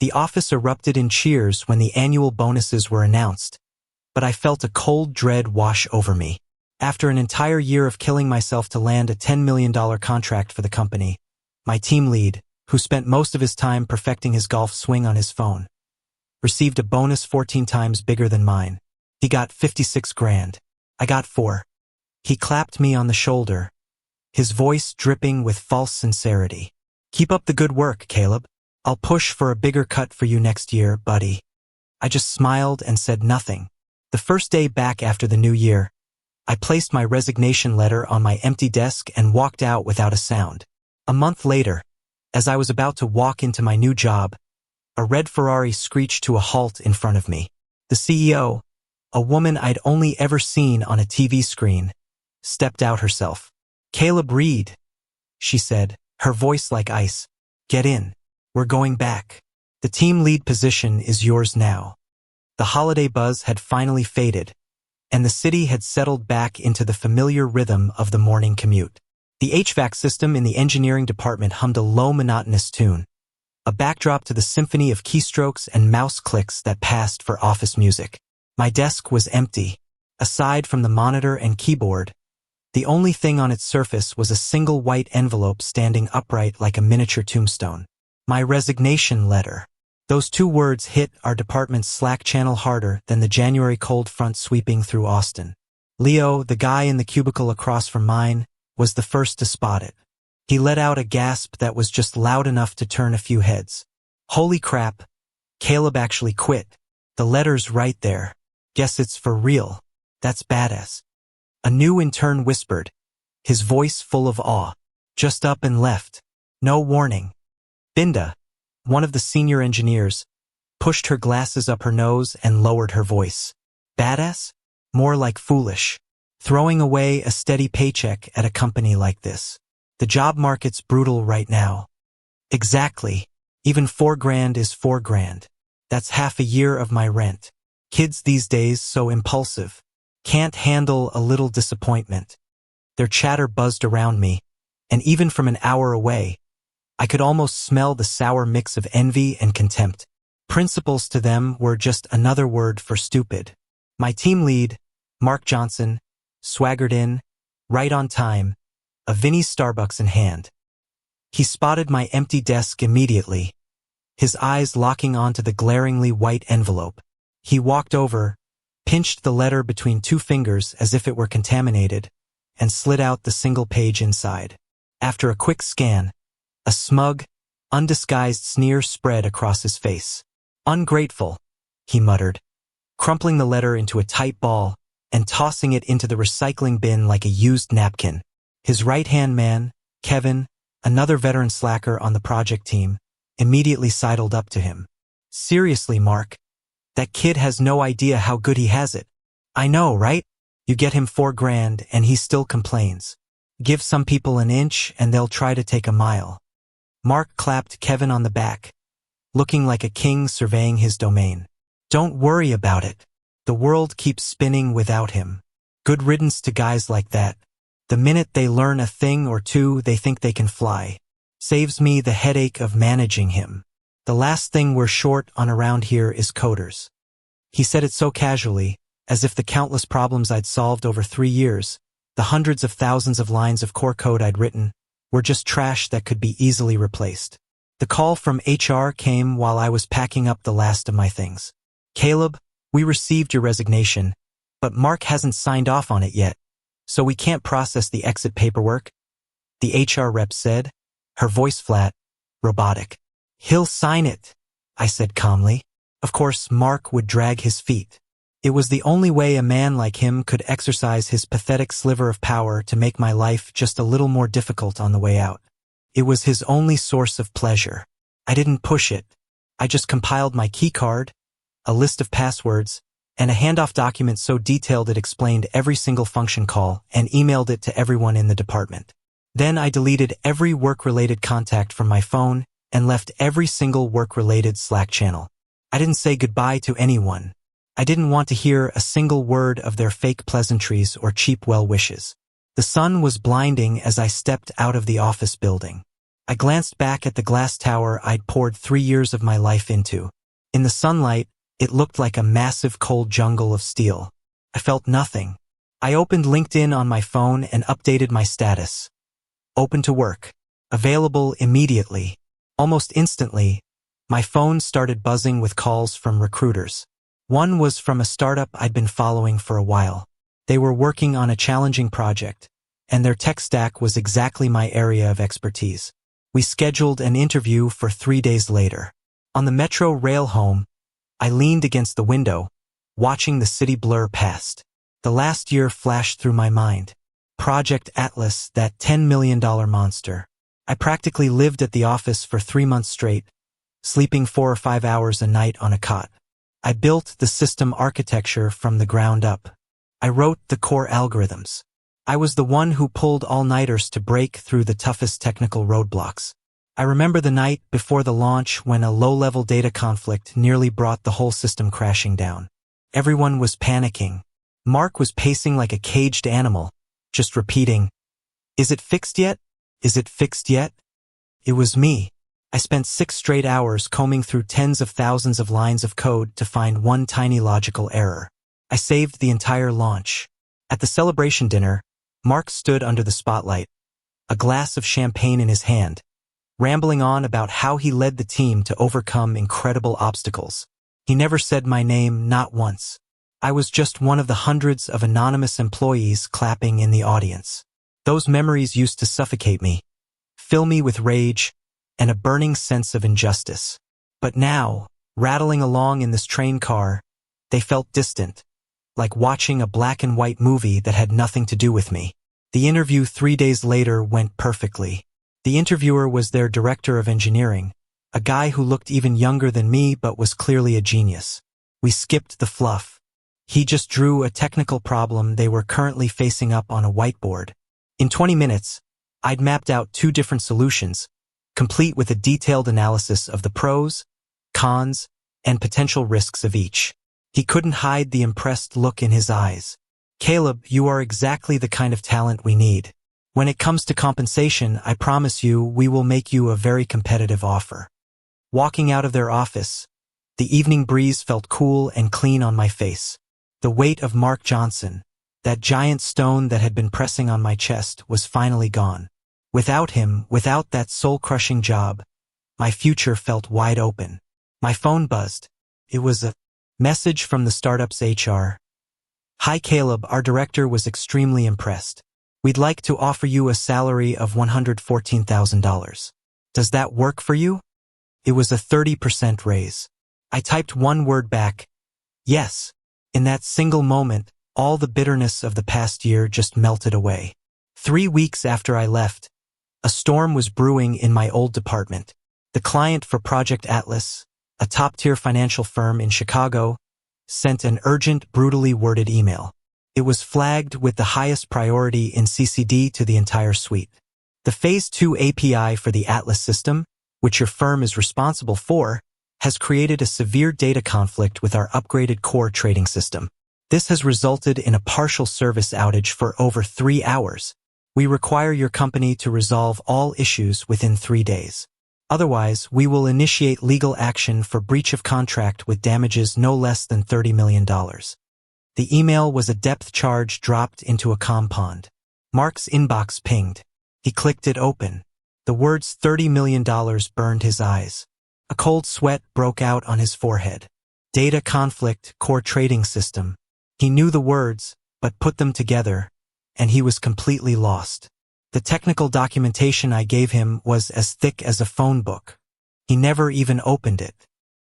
The office erupted in cheers when the annual bonuses were announced, but I felt a cold dread wash over me. After an entire year of killing myself to land a $10 million contract for the company, my team lead, who spent most of his time perfecting his golf swing on his phone, received a bonus 14 times bigger than mine. He got 56 grand. I got 4. He clapped me on the shoulder, his voice dripping with false sincerity. Keep up the good work, Caleb. I'll push for a bigger cut for you next year, buddy. I just smiled and said nothing. The first day back after the new year, I placed my resignation letter on my empty desk and walked out without a sound. A month later, as I was about to walk into my new job, a red Ferrari screeched to a halt in front of me. The CEO, a woman I'd only ever seen on a TV screen, stepped out herself. "Caleb Reed," she said, her voice like ice. "Get in. We're going back. The team lead position is yours now." The holiday buzz had finally faded, and the city had settled back into the familiar rhythm of the morning commute. The HVAC system in the engineering department hummed a low, monotonous tune, a backdrop to the symphony of keystrokes and mouse clicks that passed for office music. My desk was empty. Aside from the monitor and keyboard, the only thing on its surface was a single white envelope standing upright like a miniature tombstone. My resignation letter. Those 2 words hit our department's Slack channel harder than the January cold front sweeping through Austin. Leo, the guy in the cubicle across from mine, was the first to spot it. He let out a gasp that was just loud enough to turn a few heads. "Holy crap, Caleb actually quit. The letter's right there. Guess it's for real. That's badass." A new intern whispered, his voice full of awe. "Just up and left. No warning." Binda, one of the senior engineers, pushed her glasses up her nose and lowered her voice. "Badass? More like foolish. Throwing away a steady paycheck at a company like this. The job market's brutal right now." "Exactly. Even 4 grand is 4 grand. That's half a year of my rent. Kids these days so impulsive. Can't handle a little disappointment." Their chatter buzzed around me, and even from an hour away, I could almost smell the sour mix of envy and contempt. Principles to them were just another word for stupid. My team lead, Mark Johnson, swaggered in, right on time, a Vinnie's Starbucks in hand. He spotted my empty desk immediately, his eyes locking onto the glaringly white envelope. He walked over, pinched the letter between 2 fingers as if it were contaminated, and slid out the single page inside. After a quick scan, a smug, undisguised sneer spread across his face. "Ungrateful," he muttered, crumpling the letter into a tight ball and tossing it into the recycling bin like a used napkin. His right-hand man, Kevin, another veteran slacker on the project team, immediately sidled up to him. "Seriously, Mark, that kid has no idea how good he has it. I know, right? You get him 4 grand and he still complains. Give some people an inch and they'll try to take a mile." Mark clapped Kevin on the back, looking like a king surveying his domain. "Don't worry about it. The world keeps spinning without him. Good riddance to guys like that. The minute they learn a thing or 2, they think they can fly. Saves me the headache of managing him. The last thing we're short on around here is coders." He said it so casually, as if the countless problems I'd solved over 3 years, the hundreds of thousands of lines of core code I'd written, were just trash that could be easily replaced. The call from HR came while I was packing up the last of my things. "Caleb, we received your resignation, but Mark hasn't signed off on it yet, so we can't process the exit paperwork," the HR rep said, her voice flat, robotic. "He'll sign it," I said calmly. Of course, Mark would drag his feet. It was the only way a man like him could exercise his pathetic sliver of power to make my life just a little more difficult on the way out. It was his only source of pleasure. I didn't push it. I just compiled my key card, a list of passwords, and a handoff document so detailed it explained every single function call and emailed it to everyone in the department. Then I deleted every work-related contact from my phone and left every single work-related Slack channel. I didn't say goodbye to anyone. I didn't want to hear a single word of their fake pleasantries or cheap well wishes. The sun was blinding as I stepped out of the office building. I glanced back at the glass tower I'd poured 3 years of my life into. In the sunlight, it looked like a massive cold jungle of steel. I felt nothing. I opened LinkedIn on my phone and updated my status. Open to work. Available immediately. Almost instantly, my phone started buzzing with calls from recruiters. One was from a startup I'd been following for a while. They were working on a challenging project, and their tech stack was exactly my area of expertise. We scheduled an interview for 3 days later. On the metro rail home, I leaned against the window, watching the city blur past. The last year flashed through my mind. Project Atlas, that $10 million monster. I practically lived at the office for 3 months straight, sleeping 4 or 5 hours a night on a cot. I built the system architecture from the ground up. I wrote the core algorithms. I was the one who pulled all-nighters to break through the toughest technical roadblocks. I remember the night before the launch when a low-level data conflict nearly brought the whole system crashing down. Everyone was panicking. Mark was pacing like a caged animal, just repeating, "Is it fixed yet? Is it fixed yet?" It was me. I spent 6 straight hours combing through tens of thousands of lines of code to find one tiny logical error. I saved the entire launch. At the celebration dinner, Mark stood under the spotlight, a glass of champagne in his hand, rambling on about how he led the team to overcome incredible obstacles. He never said my name, not once. I was just one of the hundreds of anonymous employees clapping in the audience. Those memories used to suffocate me, fill me with rage, and a burning sense of injustice. But now, rattling along in this train car, they felt distant, like watching a black and white movie that had nothing to do with me. The interview 3 days later went perfectly. The interviewer was their director of engineering, a guy who looked even younger than me but was clearly a genius. We skipped the fluff. He just drew a technical problem they were currently facing up on a whiteboard. In 20 minutes, I'd mapped out 2 different solutions, complete with a detailed analysis of the pros, cons, and potential risks of each. He couldn't hide the impressed look in his eyes. "Caleb, you are exactly the kind of talent we need. When it comes to compensation, I promise you we will make you a very competitive offer." Walking out of their office, the evening breeze felt cool and clean on my face. The weight of Mark Johnson, that giant stone that had been pressing on my chest, was finally gone. Without him, without that soul-crushing job, my future felt wide open. My phone buzzed. It was a message from the startup's HR. "Hi Caleb, our director was extremely impressed. We'd like to offer you a salary of $114,000. Does that work for you?" It was a 30% raise. I typed one word back, "Yes." In that single moment, all the bitterness of the past year just melted away. 3 weeks after I left, a storm was brewing in my old department. The client for Project Atlas, a top-tier financial firm in Chicago, sent an urgent, brutally worded email. It was flagged with the highest priority in CCD to the entire suite. The Phase 2 API for the Atlas system, which your firm is responsible for, has created a severe data conflict with our upgraded core trading system. This has resulted in a partial service outage for over 3 hours. We require your company to resolve all issues within 3 days. Otherwise, we will initiate legal action for breach of contract with damages no less than $30 million. The email was a depth charge dropped into a pond. Mark's inbox pinged. He clicked it open. The words $30 million burned his eyes. A cold sweat broke out on his forehead. Data conflict, core trading system. He knew the words, but put them together, and he was completely lost. The technical documentation I gave him was as thick as a phone book. He never even opened it.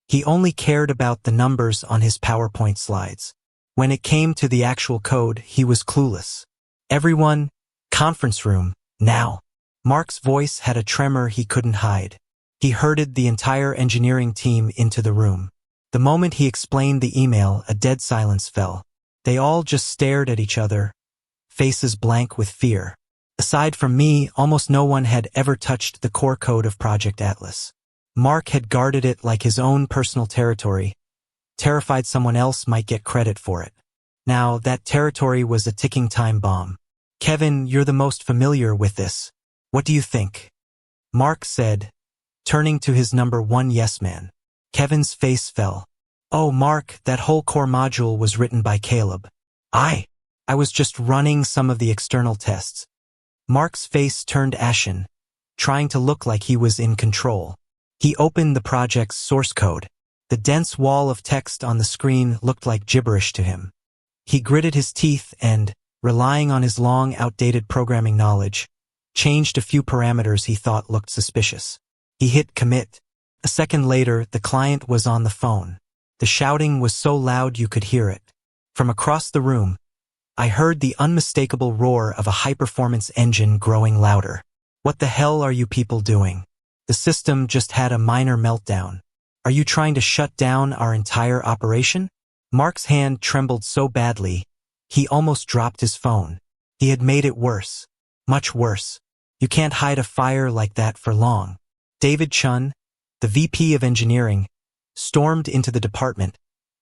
He only cared about the numbers on his PowerPoint slides. When it came to the actual code, he was clueless. "Everyone, conference room, now." Mark's voice had a tremor he couldn't hide. He herded the entire engineering team into the room. The moment he explained the email, a dead silence fell. They all just stared at each other, faces blank with fear. Aside from me, almost no one had ever touched the core code of Project Atlas. Mark had guarded it like his own personal territory, terrified someone else might get credit for it. Now, that territory was a ticking time bomb. "Kevin, you're the most familiar with this. What do you think?" Mark said, turning to his number one yes man. Kevin's face fell. Oh, Mark, that whole core module was written by Caleb. I was just running some of the external tests. Mark's face turned ashen, trying to look like he was in control. He opened the project's source code. The dense wall of text on the screen looked like gibberish to him. He gritted his teeth and, relying on his long, outdated programming knowledge, changed a few parameters he thought looked suspicious. He hit commit. A second later, the client was on the phone. The shouting was so loud you could hear it. From across the room, I heard the unmistakable roar of a high-performance engine growing louder. What the hell are you people doing? The system just had a minor meltdown. Are you trying to shut down our entire operation? Mark's hand trembled so badly, he almost dropped his phone. He had made it worse. Much worse. You can't hide a fire like that for long. David Chun, the VP of engineering, stormed into the department,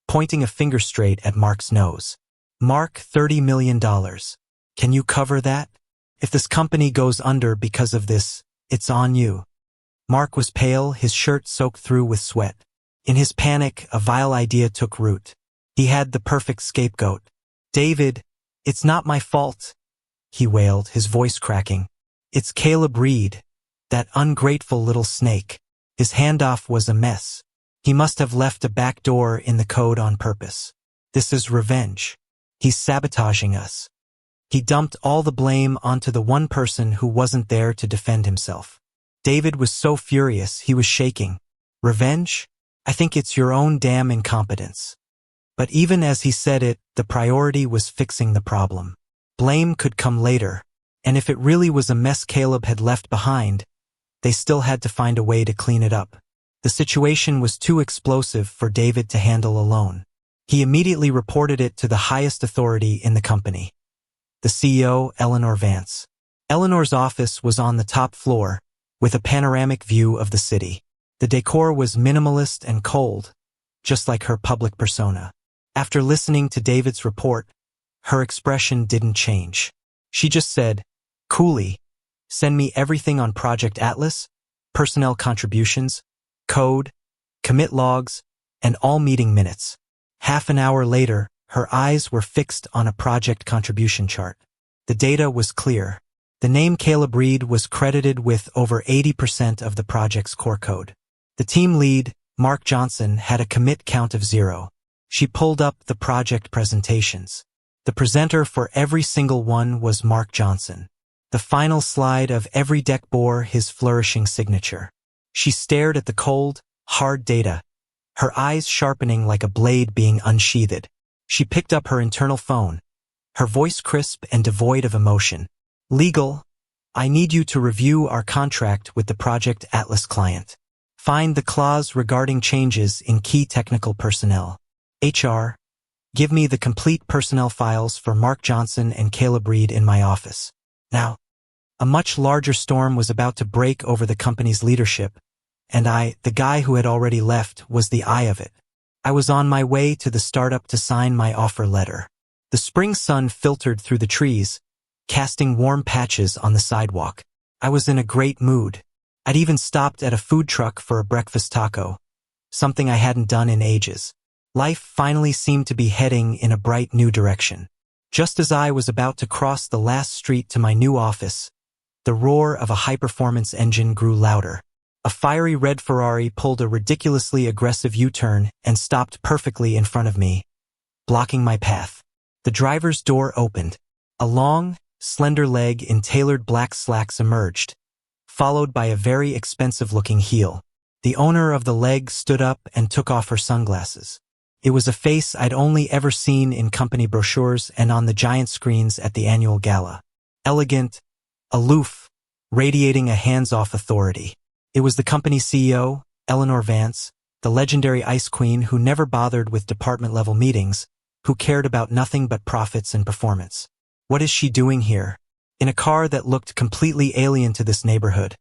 pointing a finger straight at Mark's nose. Mark, $30 million. Can you cover that? If this company goes under because of this, it's on you. Mark was pale, his shirt soaked through with sweat. In his panic, a vile idea took root. He had the perfect scapegoat. David, it's not my fault, he wailed, his voice cracking. It's Caleb Reed, that ungrateful little snake. His handoff was a mess. He must have left a back door in the code on purpose. This is revenge. He's sabotaging us. He dumped all the blame onto the one person who wasn't there to defend himself. David was so furious, he was shaking. Revenge? I think it's your own damn incompetence. But even as he said it, the priority was fixing the problem. Blame could come later, and if it really was a mess Caleb had left behind, they still had to find a way to clean it up. The situation was too explosive for David to handle alone. He immediately reported it to the highest authority in the company, the CEO, Eleanor Vance. Eleanor's office was on the top floor, with a panoramic view of the city. The decor was minimalist and cold, just like her public persona. After listening to David's report, her expression didn't change. She just said, "Coolly, send me everything on Project Atlas, personnel contributions, code, commit logs, and all meeting minutes." Half an hour later, her eyes were fixed on a project contribution chart. The data was clear. The name Caleb Reed was credited with over 80% of the project's core code. The team lead, Mark Johnson, had a commit count of 0. She pulled up the project presentations. The presenter for every single one was Mark Johnson. The final slide of every deck bore his flourishing signature. She stared at the cold, hard data, her eyes sharpening like a blade being unsheathed. She picked up her internal phone, her voice crisp and devoid of emotion. "Legal, I need you to review our contract with the Project Atlas client. Find the clause regarding changes in key technical personnel. HR, give me the complete personnel files for Mark Johnson and Caleb Reed in my office. Now." A much larger storm was about to break over the company's leadership, and I, the guy who had already left, was the eye of it. I was on my way to the startup to sign my offer letter. The spring sun filtered through the trees, casting warm patches on the sidewalk. I was in a great mood. I'd even stopped at a food truck for a breakfast taco, something I hadn't done in ages. Life finally seemed to be heading in a bright new direction. Just as I was about to cross the last street to my new office, the roar of a high-performance engine grew louder. A fiery red Ferrari pulled a ridiculously aggressive U-turn and stopped perfectly in front of me, blocking my path. The driver's door opened. A long, slender leg in tailored black slacks emerged, followed by a very expensive-looking heel. The owner of the leg stood up and took off her sunglasses. It was a face I'd only ever seen in company brochures and on the giant screens at the annual gala. Elegant, aloof, radiating a hands-off authority. It was the company's CEO, Eleanor Vance, the legendary ice queen who never bothered with department-level meetings, who cared about nothing but profits and performance. What is she doing here? In a car that looked completely alien to this neighborhood.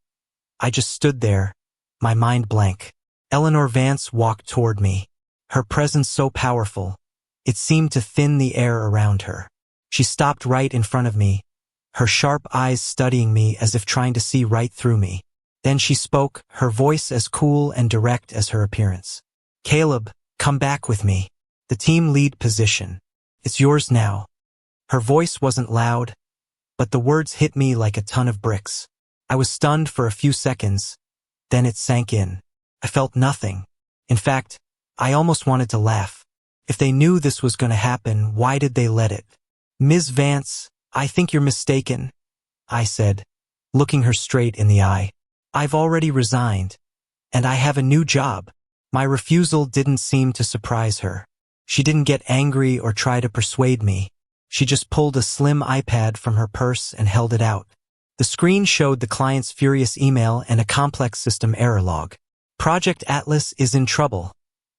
I just stood there, my mind blank. Eleanor Vance walked toward me. Her presence so powerful, it seemed to thin the air around her. She stopped right in front of me, her sharp eyes studying me as if trying to see right through me. Then she spoke, her voice as cool and direct as her appearance. "Caleb, come back with me. The team lead position. It's yours now." Her voice wasn't loud, but the words hit me like a ton of bricks. I was stunned for a few seconds, then it sank in. I felt nothing. In fact, I almost wanted to laugh. If they knew this was going to happen, why did they let it? "Ms. Vance, I think you're mistaken," I said, looking her straight in the eye. "I've already resigned, and I have a new job." My refusal didn't seem to surprise her. She didn't get angry or try to persuade me. She just pulled a slim iPad from her purse and held it out. The screen showed the client's furious email and a complex system error log. "Project Atlas is in trouble."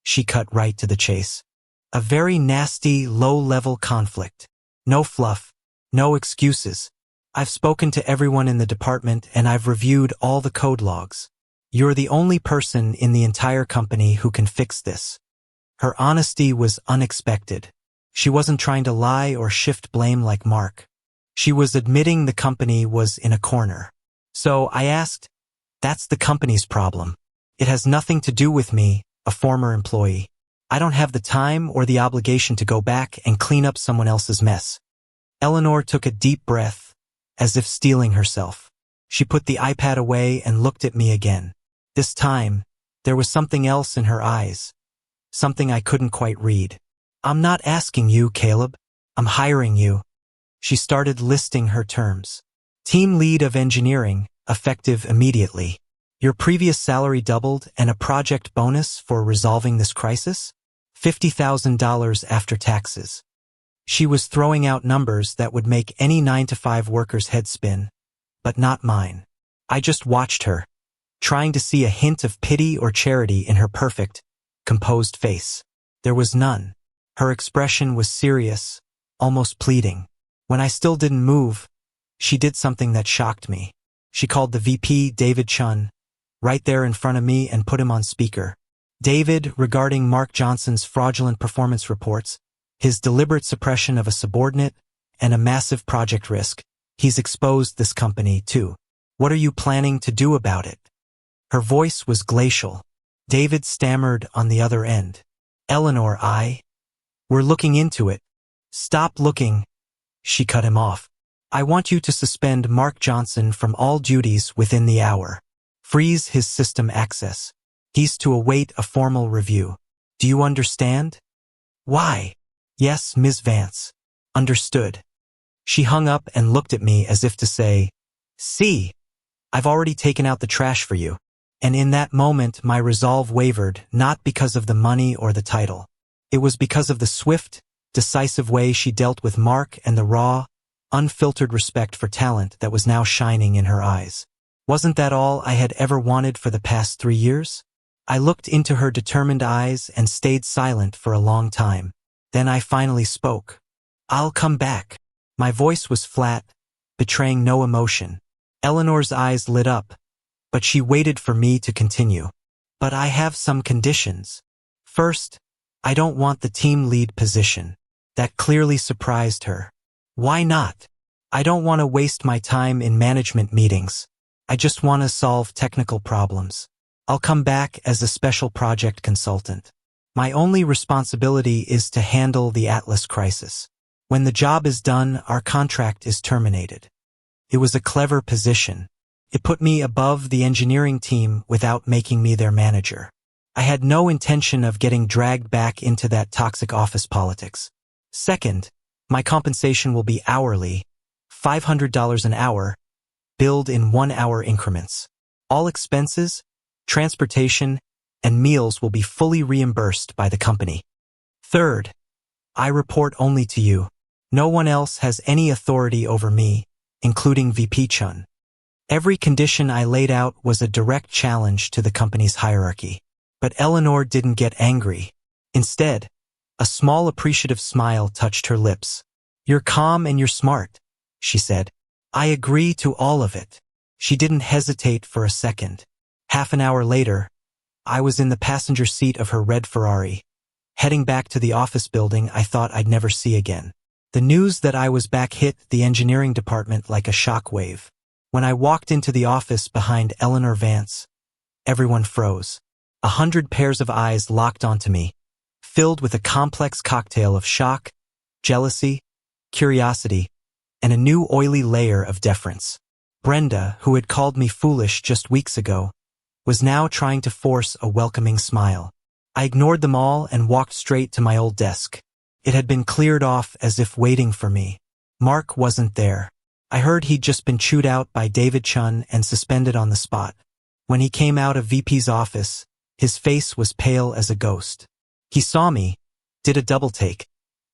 She cut right to the chase. "A very nasty, low-level conflict. No fluff, no excuses. I've spoken to everyone in the department and I've reviewed all the code logs. You're the only person in the entire company who can fix this." Her honesty was unexpected. She wasn't trying to lie or shift blame like Mark. She was admitting the company was in a corner. So I asked, "That's the company's problem. It has nothing to do with me, a former employee. I don't have the time or the obligation to go back and clean up someone else's mess." Eleanor took a deep breath, as if steeling herself. She put the iPad away and looked at me again. This time, there was something else in her eyes, something I couldn't quite read. "I'm not asking you, Caleb. I'm hiring you." She started listing her terms. "Team lead of engineering, effective immediately. Your previous salary doubled and a project bonus for resolving this crisis? $50,000 after taxes." She was throwing out numbers that would make any 9-to-5 worker's head spin, but not mine. I just watched her, trying to see a hint of pity or charity in her perfect, composed face. There was none. Her expression was serious, almost pleading. When I still didn't move, she did something that shocked me. She called the VP, David Chun, right there in front of me and put him on speaker. "David, regarding Mark Johnson's fraudulent performance reports, his deliberate suppression of a subordinate, and a massive project risk, he's exposed this company too. What are you planning to do about it?" Her voice was glacial. David stammered on the other end. "Eleanor, we're looking into it." "Stop looking." She cut him off. "I want you to suspend Mark Johnson from all duties within the hour. Freeze his system access. He's to await a formal review. Do you understand?" "Why?" "Yes, Ms. Vance. Understood." She hung up and looked at me as if to say, "See, I've already taken out the trash for you." And in that moment, my resolve wavered, not because of the money or the title. It was because of the swift, decisive way she dealt with Mark and the raw, unfiltered respect for talent that was now shining in her eyes. Wasn't that all I had ever wanted for the past 3 years? I looked into her determined eyes and stayed silent for a long time. Then I finally spoke. "I'll come back." My voice was flat, betraying no emotion. Eleanor's eyes lit up, but she waited for me to continue. "But I have some conditions. First, I don't want the team lead position." That clearly surprised her. "Why not?" "I don't want to waste my time in management meetings. I just want to solve technical problems. I'll come back as a special project consultant. My only responsibility is to handle the Atlas crisis. When the job is done, our contract is terminated." It was a clever position. It put me above the engineering team without making me their manager. I had no intention of getting dragged back into that toxic office politics. Second, my compensation will be hourly, $500 an hour, billed in 1-hour increments. All expenses, transportation, and meals will be fully reimbursed by the company. Third, I report only to you. No one else has any authority over me, including VP Chun. Every condition I laid out was a direct challenge to the company's hierarchy. But Eleanor didn't get angry. Instead, a small appreciative smile touched her lips. "You're calm and you're smart," she said. "I agree to all of it." She didn't hesitate for a second. Half an hour later, I was in the passenger seat of her red Ferrari, heading back to the office building I thought I'd never see again. The news that I was back hit the engineering department like a shockwave. When I walked into the office behind Eleanor Vance, everyone froze. 100 pairs of eyes locked onto me, filled with a complex cocktail of shock, jealousy, curiosity, and a new oily layer of deference. Brenda, who had called me foolish just weeks ago, was now trying to force a welcoming smile. I ignored them all and walked straight to my old desk. It had been cleared off as if waiting for me. Mark wasn't there. I heard he'd just been chewed out by David Chun and suspended on the spot. When he came out of VP's office, his face was pale as a ghost. He saw me, did a double take,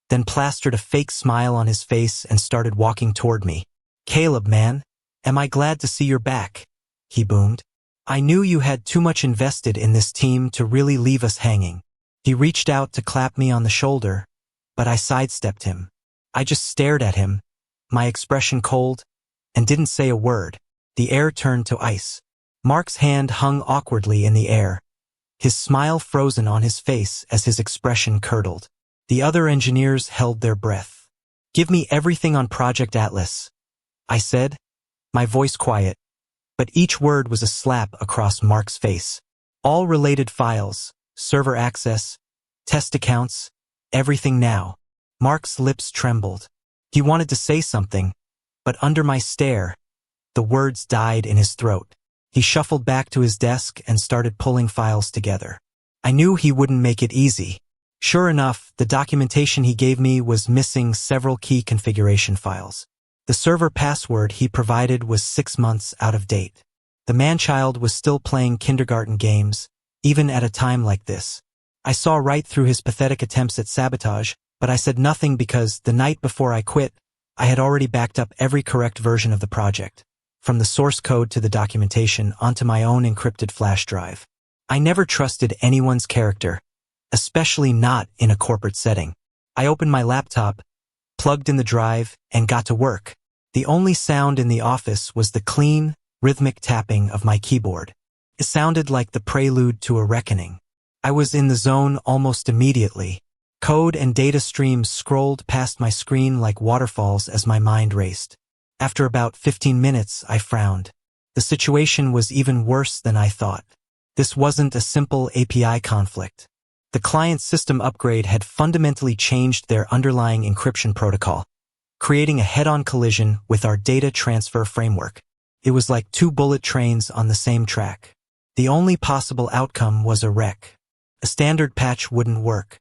then plastered a fake smile on his face and started walking toward me. "Caleb, man, am I glad to see you're back," he boomed. "I knew you had too much invested in this team to really leave us hanging." He reached out to clap me on the shoulder, but I sidestepped him. I just stared at him, my expression cold, and didn't say a word. The air turned to ice. Mark's hand hung awkwardly in the air, his smile frozen on his face as his expression curdled. The other engineers held their breath. "Give me everything on Project Atlas," I said, my voice quiet, but each word was a slap across Mark's face. All related files, server access, test accounts, everything now. Mark's lips trembled. He wanted to say something, but under my stare, the words died in his throat. He shuffled back to his desk and started pulling files together. I knew he wouldn't make it easy. Sure enough, the documentation he gave me was missing several key configuration files. The server password he provided was 6 months out of date. The man-child was still playing kindergarten games, even at a time like this. I saw right through his pathetic attempts at sabotage, but I said nothing because the night before I quit, I had already backed up every correct version of the project, from the source code to the documentation onto my own encrypted flash drive. I never trusted anyone's character, especially not in a corporate setting. I opened my laptop, plugged in the drive, and got to work. The only sound in the office was the clean, rhythmic tapping of my keyboard. It sounded like the prelude to a reckoning. I was in the zone almost immediately. Code and data streams scrolled past my screen like waterfalls as my mind raced. After about 15 minutes, I frowned. The situation was even worse than I thought. This wasn't a simple API conflict. The client system upgrade had fundamentally changed their underlying encryption protocol, creating a head-on collision with our data transfer framework. It was like 2 bullet trains on the same track. The only possible outcome was a wreck. A standard patch wouldn't work.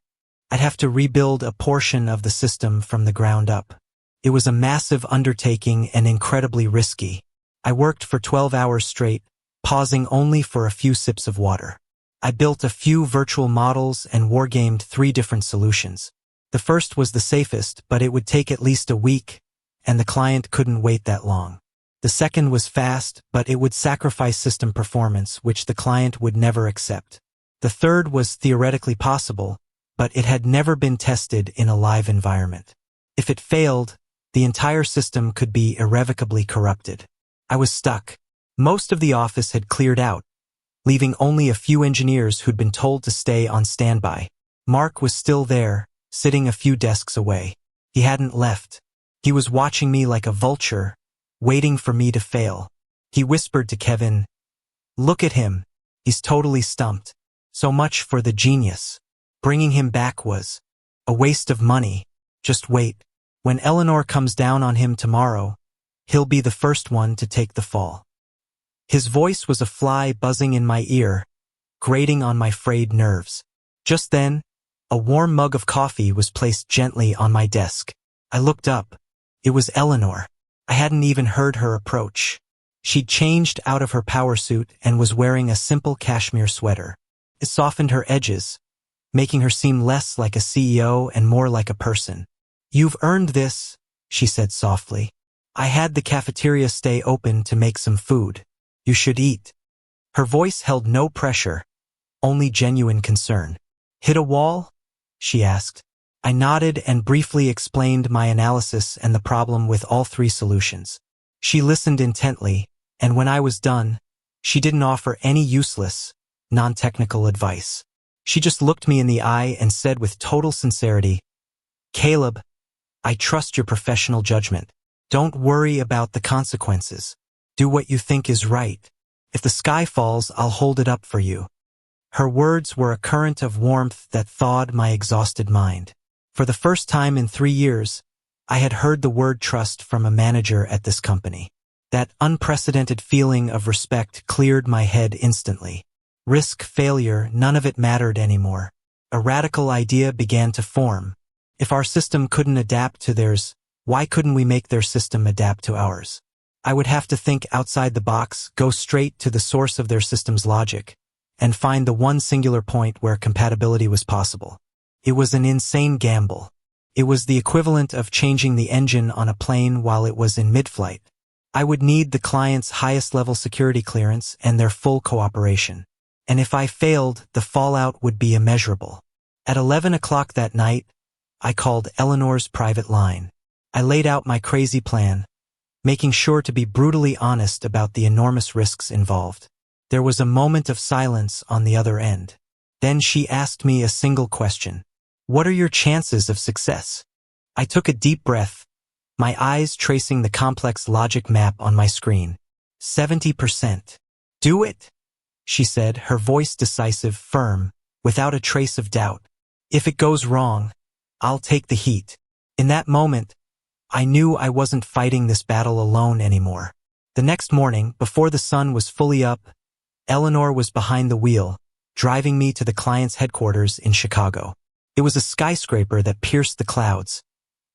I'd have to rebuild a portion of the system from the ground up. It was a massive undertaking and incredibly risky. I worked for 12 hours straight, pausing only for a few sips of water. I built a few virtual models and wargamed 3 different solutions. The first was the safest, but it would take at least a week, and the client couldn't wait that long. The second was fast, but it would sacrifice system performance, which the client would never accept. The third was theoretically possible, but it had never been tested in a live environment. If it failed, the entire system could be irrevocably corrupted. I was stuck. Most of the office had cleared out, leaving only a few engineers who'd been told to stay on standby. Mark was still there, sitting a few desks away. He hadn't left. He was watching me like a vulture, waiting for me to fail. He whispered to Kevin, "Look at him. He's totally stumped. So much for the genius. Bringing him back was a waste of money. Just wait. When Eleanor comes down on him tomorrow, he'll be the first one to take the fall." His voice was a fly buzzing in my ear, grating on my frayed nerves. Just then, a warm mug of coffee was placed gently on my desk. I looked up. It was Eleanor. I hadn't even heard her approach. She'd changed out of her power suit and was wearing a simple cashmere sweater. It softened her edges, making her seem less like a CEO and more like a person. "You've earned this," she said softly. "I had the cafeteria stay open to make some food. You should eat." Her voice held no pressure, only genuine concern. "Hit a wall?" she asked. I nodded and briefly explained my analysis and the problem with all 3 solutions. She listened intently, and when I was done, she didn't offer any useless, non-technical advice. She just looked me in the eye and said with total sincerity, "Caleb, I trust your professional judgment. Don't worry about the consequences. Do what you think is right. If the sky falls, I'll hold it up for you. Her words were a current of warmth that thawed my exhausted mind. For the first time in 3 years, I had heard the word trust from a manager at this company. That unprecedented feeling of respect cleared my head instantly. Risk, failure, none of it mattered anymore. A radical idea began to form. If our system couldn't adapt to theirs, why couldn't we make their system adapt to ours? I would have to think outside the box, go straight to the source of their system's logic, and find the one singular point where compatibility was possible. It was an insane gamble. It was the equivalent of changing the engine on a plane while it was in mid-flight. I would need the client's highest level security clearance and their full cooperation. And if I failed, the fallout would be immeasurable. At 11 o'clock that night, I called Eleanor's private line. I laid out my crazy plan, making sure to be brutally honest about the enormous risks involved. There was a moment of silence on the other end. Then she asked me a single question. What are your chances of success? I took a deep breath, my eyes tracing the complex logic map on my screen. 70%. Do it, she said, her voice decisive, firm, without a trace of doubt. If it goes wrong, I'll take the heat. In that moment, I knew I wasn't fighting this battle alone anymore. The next morning, before the sun was fully up, Eleanor was behind the wheel, driving me to the client's headquarters in Chicago. It was a skyscraper that pierced the clouds,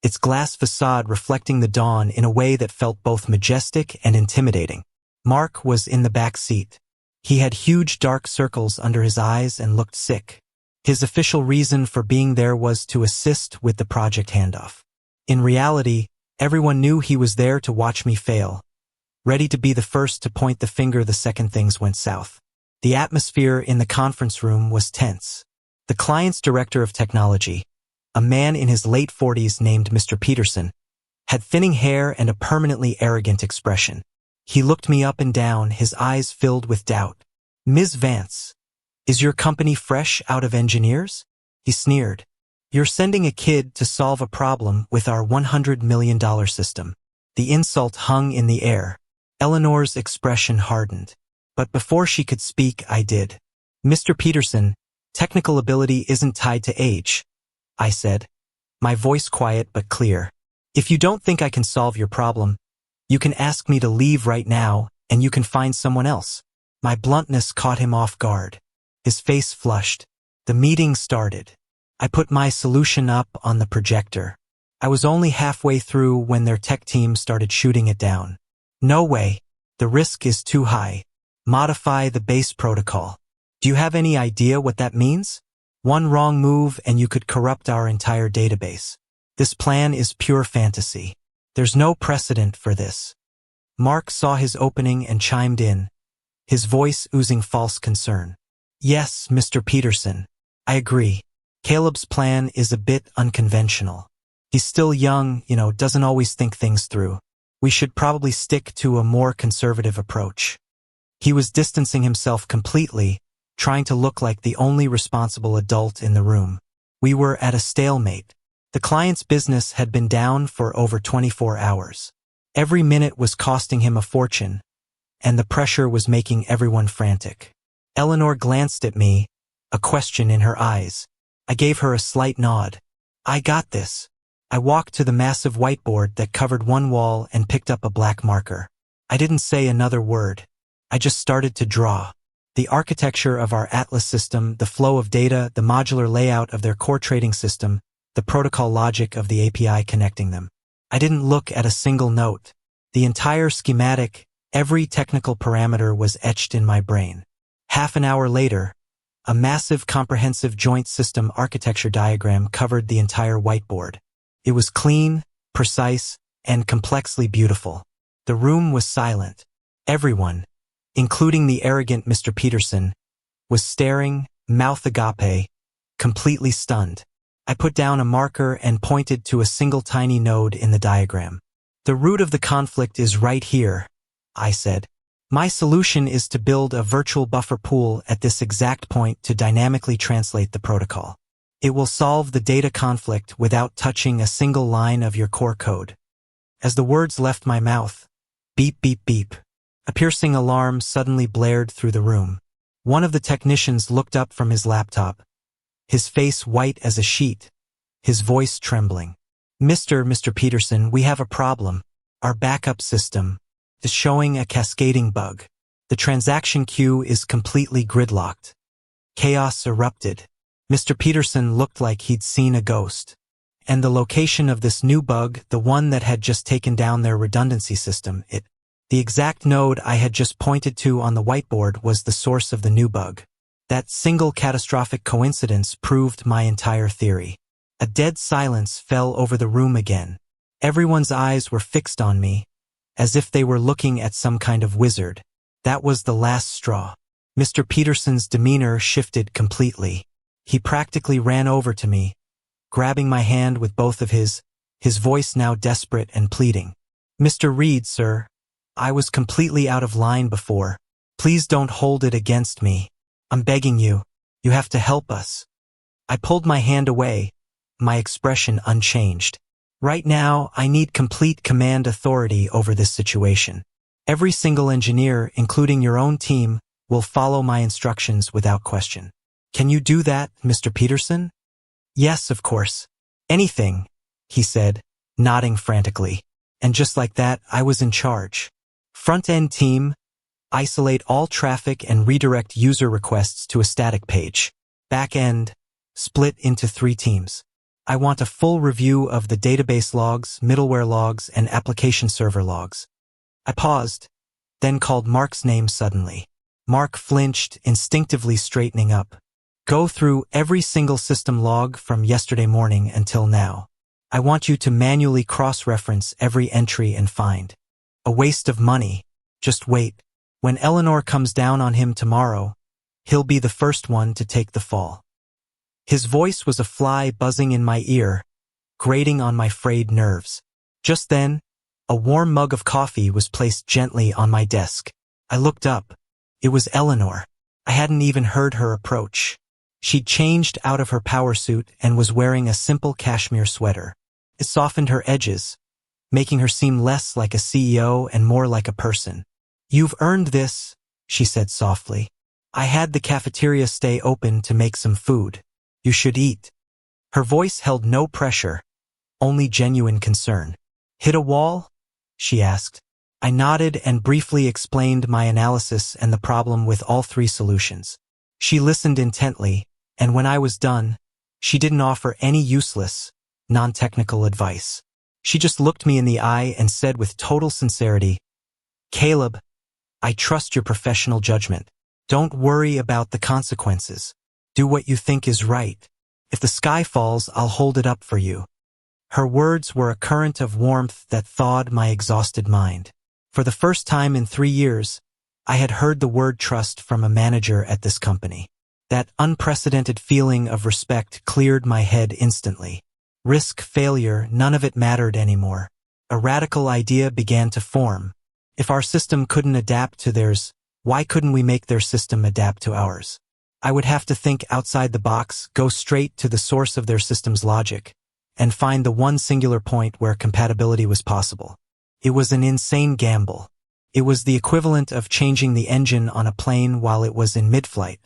its glass facade reflecting the dawn in a way that felt both majestic and intimidating. Mark was in the back seat. He had huge dark circles under his eyes and looked sick. His official reason for being there was to assist with the project handoff. In reality, everyone knew he was there to watch me fail, ready to be the first to point the finger the second things went south. The atmosphere in the conference room was tense. The client's director of technology, a man in his late 40s named Mr. Peterson, had thinning hair and a permanently arrogant expression. He looked me up and down, his eyes filled with doubt. Ms. Vance, is your company fresh out of engineers? He sneered. You're sending a kid to solve a problem with our $100 million system. The insult hung in the air. Eleanor's expression hardened. But before she could speak, I did. Mr. Peterson, technical ability isn't tied to age, I said, my voice quiet but clear. If you don't think I can solve your problem, you can ask me to leave right now, and you can find someone else. My bluntness caught him off guard. His face flushed. The meeting started. I put my solution up on the projector. I was only halfway through when their tech team started shooting it down. No way. The risk is too high. Modify the base protocol. Do you have any idea what that means? One wrong move and you could corrupt our entire database. This plan is pure fantasy. There's no precedent for this. Mark saw his opening and chimed in, his voice oozing false concern. Yes, Mr. Peterson. I agree. Caleb's plan is a bit unconventional. He's still young, doesn't always think things through. We should probably stick to a more conservative approach. He was distancing himself completely, trying to look like the only responsible adult in the room. We were at a stalemate. The client's business had been down for over 24 hours. Every minute was costing him a fortune, and the pressure was making everyone frantic. Eleanor glanced at me, a question in her eyes. I gave her a slight nod. I got this. I walked to the massive whiteboard that covered one wall and picked up a black marker. I didn't say another word. I just started to draw. The architecture of our Atlas system, the flow of data, the modular layout of their core trading system, the protocol logic of the API connecting them. I didn't look at a single note. The entire schematic, every technical parameter was etched in my brain. Half an hour later, a massive comprehensive joint system architecture diagram covered the entire whiteboard. It was clean, precise, and complexly beautiful. The room was silent. Everyone, including the arrogant Mr. Peterson, was staring, mouth agape, completely stunned. I put down a marker and pointed to a single tiny node in the diagram. The root of the conflict is right here, I said. My solution is to build a virtual buffer pool at this exact point to dynamically translate the protocol. It will solve the data conflict without touching a single line of your core code. As the words left my mouth, beep, beep, beep, A piercing alarm suddenly blared through the room. One of the technicians looked up from his laptop, his face white as a sheet, his voice trembling. Mr. Peterson, we have a problem. Our backup system is showing a cascading bug. The transaction queue is completely gridlocked. Chaos erupted. Mr. Peterson looked like he'd seen a ghost. And the location of this new bug, the one that had just taken down their redundancy system, the exact node I had just pointed to on the whiteboard was the source of the new bug. That single catastrophic coincidence proved my entire theory. A dead silence fell over the room again. Everyone's eyes were fixed on me, as if they were looking at some kind of wizard. That was the last straw. Mr. Peterson's demeanor shifted completely. He practically ran over to me, grabbing my hand with both of his voice now desperate and pleading. Mr. Reed, sir, I was completely out of line before. Please don't hold it against me. I'm begging you. You have to help us. I pulled my hand away, my expression unchanged. Right now, I need complete command authority over this situation. Every single engineer, including your own team, will follow my instructions without question. Can you do that, Mr. Peterson? Yes, of course. Anything, he said, nodding frantically. And just like that, I was in charge. Front-end team, isolate all traffic and redirect user requests to a static page. Back-end, split into 3 teams. I want a full review of the database logs, middleware logs, and application server logs. I paused, then called Mark's name suddenly. Mark flinched, instinctively straightening up. Go through every single system log from yesterday morning until now. I want you to manually cross-reference every entry and find. A waste of money. Just wait. When Eleanor comes down on him tomorrow, he'll be the first one to take the fall. His voice was a fly buzzing in my ear, grating on my frayed nerves. Just then, a warm mug of coffee was placed gently on my desk. I looked up. It was Eleanor. I hadn't even heard her approach. She'd changed out of her power suit and was wearing a simple cashmere sweater. It softened her edges, making her seem less like a CEO and more like a person. You've earned this, she said softly. I had the cafeteria stay open to make some food. You should eat. Her voice held no pressure, only genuine concern. Hit a wall? She asked. I nodded and briefly explained my analysis and the problem with all 3 solutions. She listened intently, and when I was done, she didn't offer any useless, non-technical advice. She just looked me in the eye and said with total sincerity, Caleb, I trust your professional judgment. Don't worry about the consequences. Do what you think is right. If the sky falls, I'll hold it up for you. Her words were a current of warmth that thawed my exhausted mind. For the first time in 3 years, I had heard the word trust from a manager at this company. That unprecedented feeling of respect cleared my head instantly. Risk, failure, none of it mattered anymore. A radical idea began to form. If our system couldn't adapt to theirs, why couldn't we make their system adapt to ours? I would have to think outside the box, go straight to the source of their system's logic, and find the one singular point where compatibility was possible. It was an insane gamble. It was the equivalent of changing the engine on a plane while it was in mid-flight.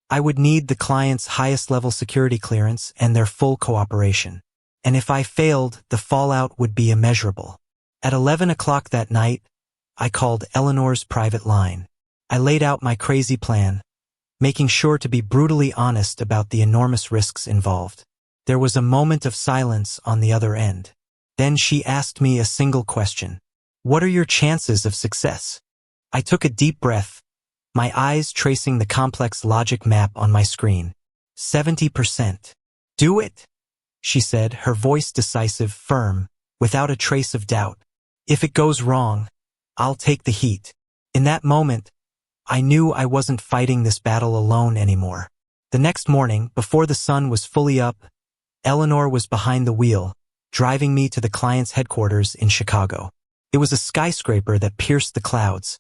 I would need the client's highest-level security clearance and their full cooperation. And if I failed, the fallout would be immeasurable. At 11 o'clock that night, I called Eleanor's private line. I laid out my crazy plan, making sure to be brutally honest about the enormous risks involved. There was a moment of silence on the other end. Then she asked me a single question. What are your chances of success? I took a deep breath, my eyes tracing the complex logic map on my screen. 70%. Do it, she said, her voice decisive, firm, without a trace of doubt. If it goes wrong, I'll take the heat. In that moment, I knew I wasn't fighting this battle alone anymore. The next morning, before the sun was fully up, Eleanor was behind the wheel, driving me to the client's headquarters in Chicago. It was a skyscraper that pierced the clouds,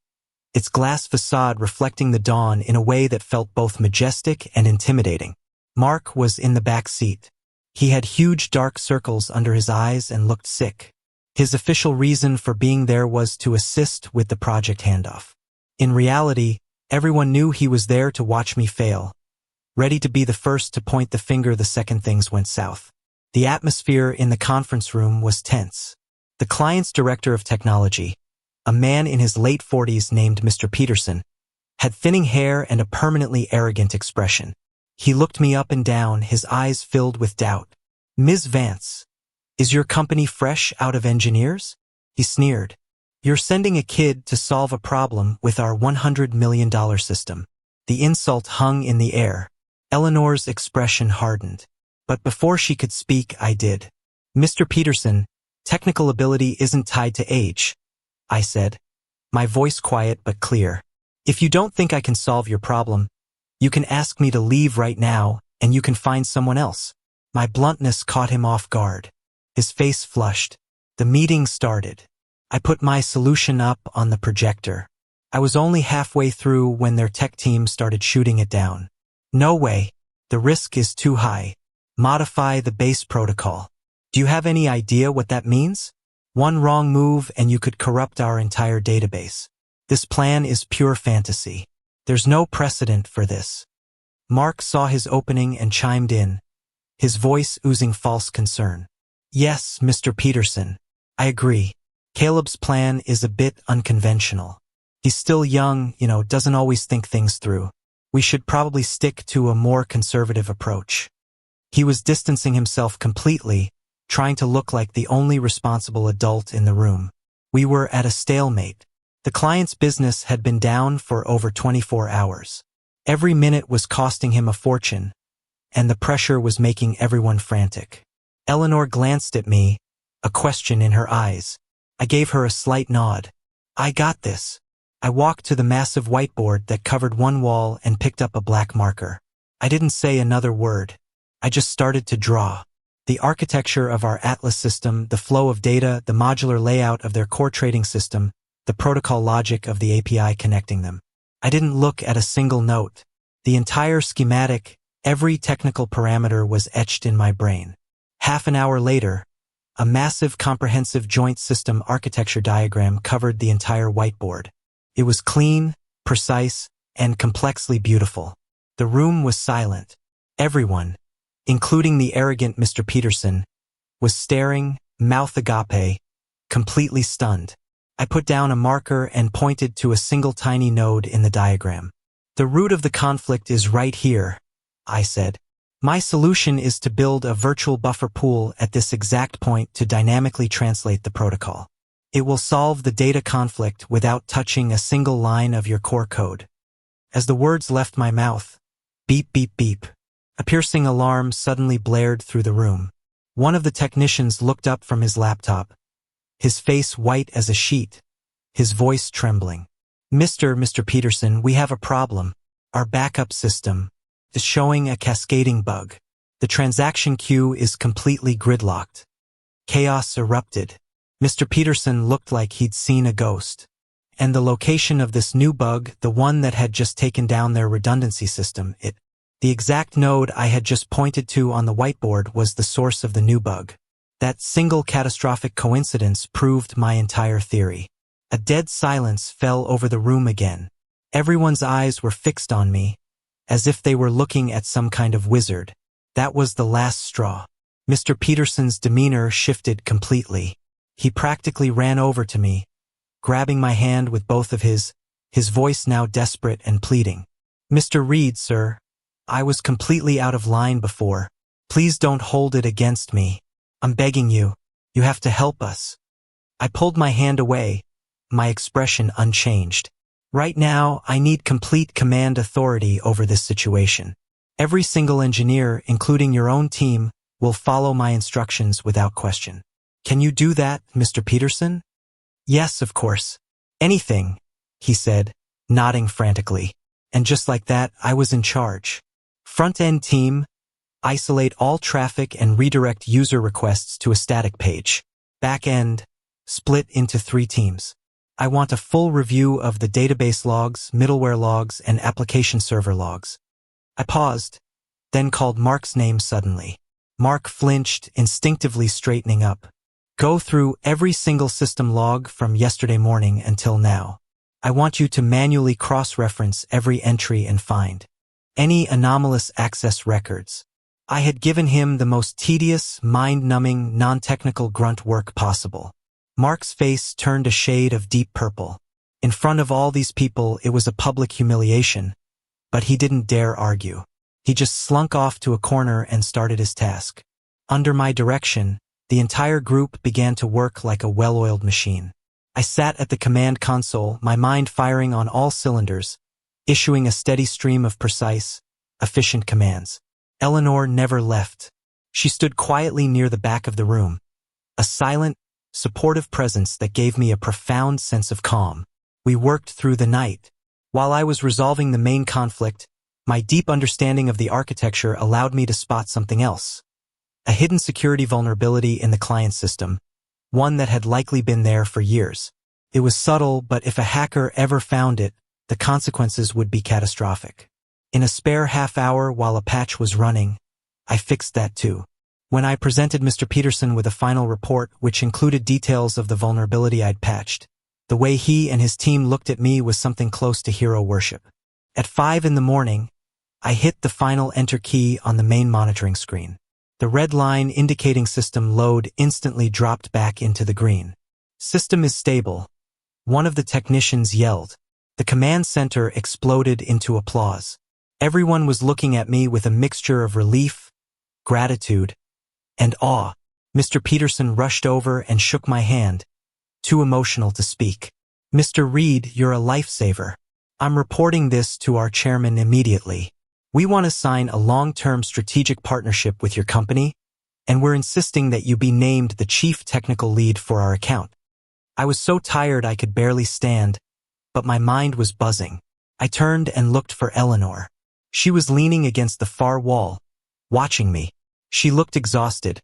its glass facade reflecting the dawn in a way that felt both majestic and intimidating. Mark was in the back seat. He had huge dark circles under his eyes and looked sick. His official reason for being there was to assist with the project handoff. In reality, everyone knew he was there to watch me fail, ready to be the first to point the finger the second things went south. The atmosphere in the conference room was tense. The client's director of technology, a man in his late 40s named Mr. Peterson, had thinning hair and a permanently arrogant expression. He looked me up and down, his eyes filled with doubt. "Ms. Vance, is your company fresh out of engineers?" He sneered. "You're sending a kid to solve a problem with our $100 million system." The insult hung in the air. Eleanor's expression hardened. But before she could speak, I did. "Mr. Peterson, technical ability isn't tied to age," I said, my voice quiet but clear. "If you don't think I can solve your problem, you can ask me to leave right now, and you can find someone else." My bluntness caught him off guard. His face flushed. The meeting started. I put my solution up on the projector. I was only halfway through when their tech team started shooting it down. "No way. The risk is too high. Modify the base protocol." "Do you have any idea what that means? One wrong move and you could corrupt our entire database. This plan is pure fantasy. There's no precedent for this." Mark saw his opening and chimed in, his voice oozing false concern. "Yes, Mr. Peterson, I agree. Caleb's plan is a bit unconventional. He's still young, doesn't always think things through. We should probably stick to a more conservative approach." He was distancing himself completely, trying to look like the only responsible adult in the room. We were at a stalemate. The client's business had been down for over 24 hours. Every minute was costing him a fortune, and the pressure was making everyone frantic. Eleanor glanced at me, a question in her eyes. I gave her a slight nod. "I got this." I walked to the massive whiteboard that covered one wall and picked up a black marker. I didn't say another word. I just started to draw. The architecture of our Atlas system, the flow of data, the modular layout of their core trading system, the protocol logic of the API connecting them. I didn't look at a single note. The entire schematic, every technical parameter was etched in my brain. Half an hour later, a massive comprehensive joint system architecture diagram covered the entire whiteboard. It was clean, precise, and complexly beautiful. The room was silent. Everyone, including the arrogant Mr. Peterson, was staring, mouth agape, completely stunned. I put down a marker and pointed to a single tiny node in the diagram. "The root of the conflict is right here," I said. "My solution is to build a virtual buffer pool at this exact point to dynamically translate the protocol. It will solve the data conflict without touching a single line of your core code." As the words left my mouth, beep, beep, beep, a piercing alarm suddenly blared through the room. One of the technicians looked up from his laptop, his face white as a sheet, his voice trembling. Mr. Peterson, we have a problem. Our backup system is showing a cascading bug. The transaction queue is completely gridlocked. Chaos erupted. Mr. Peterson looked like he'd seen a ghost. And the location of this new bug, the one that had just taken down their redundancy system, the exact node I had just pointed to on the whiteboard was the source of the new bug. That single catastrophic coincidence proved my entire theory. A dead silence fell over the room again. Everyone's eyes were fixed on me, as if they were looking at some kind of wizard. That was the last straw. Mr. Peterson's demeanor shifted completely. He practically ran over to me, grabbing my hand with both of his voice now desperate and pleading. "Mr. Reed, sir, I was completely out of line before. Please don't hold it against me. I'm begging you. You have to help us." I pulled my hand away, my expression unchanged. "Right now, I need complete command authority over this situation. Every single engineer, including your own team, will follow my instructions without question. Can you do that, Mr. Peterson?" "Yes, of course. Anything," he said, nodding frantically. And just like that, I was in charge. Front-end team, isolate all traffic and redirect user requests to a static page. Back-end, split into 3 teams. I want a full review of the database logs, middleware logs, and application server logs. I paused, then called Mark's name suddenly. Mark flinched, instinctively straightening up. "Go through every single system log from yesterday morning until now. I want you to manually cross-reference every entry and find any anomalous access records. I had given him the most tedious, mind-numbing, non-technical grunt work possible. Mark's face turned a shade of deep purple. In front of all these people, it was a public humiliation, but he didn't dare argue. He just slunk off to a corner and started his task. Under my direction, the entire group began to work like a well-oiled machine. I sat at the command console, my mind firing on all cylinders, issuing a steady stream of precise, efficient commands. Eleanor never left. She stood quietly near the back of the room, a silent, supportive presence that gave me a profound sense of calm. We worked through the night. While I was resolving the main conflict, my deep understanding of the architecture allowed me to spot something else. A hidden security vulnerability in the client system, one that had likely been there for years. It was subtle, but if a hacker ever found it, the consequences would be catastrophic. In a spare half hour while a patch was running, I fixed that too. When I presented Mr. Peterson with a final report which included details of the vulnerability I'd patched, the way he and his team looked at me was something close to hero worship. At 5 in the morning, I hit the final enter key on the main monitoring screen. The red line indicating system load instantly dropped back into the green. System is stable. One of the technicians yelled. The command center exploded into applause. Everyone was looking at me with a mixture of relief, gratitude, and awe. Mr. Peterson rushed over and shook my hand, too emotional to speak. Mr. Reed, you're a lifesaver. I'm reporting this to our chairman immediately. We want to sign a long-term strategic partnership with your company, and we're insisting that you be named the chief technical lead for our account. I was so tired I could barely stand, but my mind was buzzing. I turned and looked for Eleanor. She was leaning against the far wall, watching me. She looked exhausted,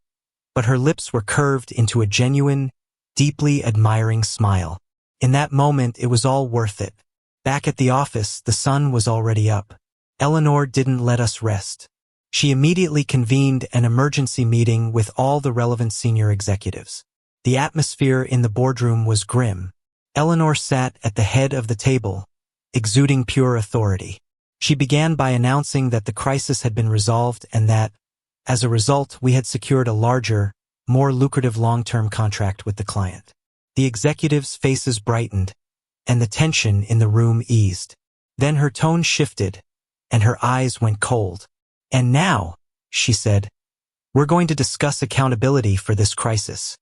but her lips were curved into a genuine, deeply admiring smile. In that moment, it was all worth it. Back at the office, the sun was already up. Eleanor didn't let us rest. She immediately convened an emergency meeting with all the relevant senior executives. The atmosphere in the boardroom was grim. Eleanor sat at the head of the table, exuding pure authority. She began by announcing that the crisis had been resolved and that, as a result, we had secured a larger, more lucrative long-term contract with the client. The executives' faces brightened, and the tension in the room eased. Then her tone shifted, and her eyes went cold. And now, she said, we're going to discuss accountability for this crisis.